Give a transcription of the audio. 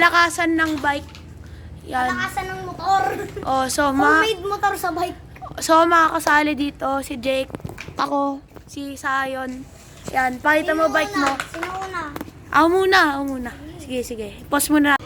kalakasan ng bike. Yan. Kalakasan ng motor. Oh, Homemade motor sa bike. So, makakasali dito si Jake, ako, si Sayon. Yan, pakita mo bike mo. Sino una? Ako muna. Sige. Pause muna.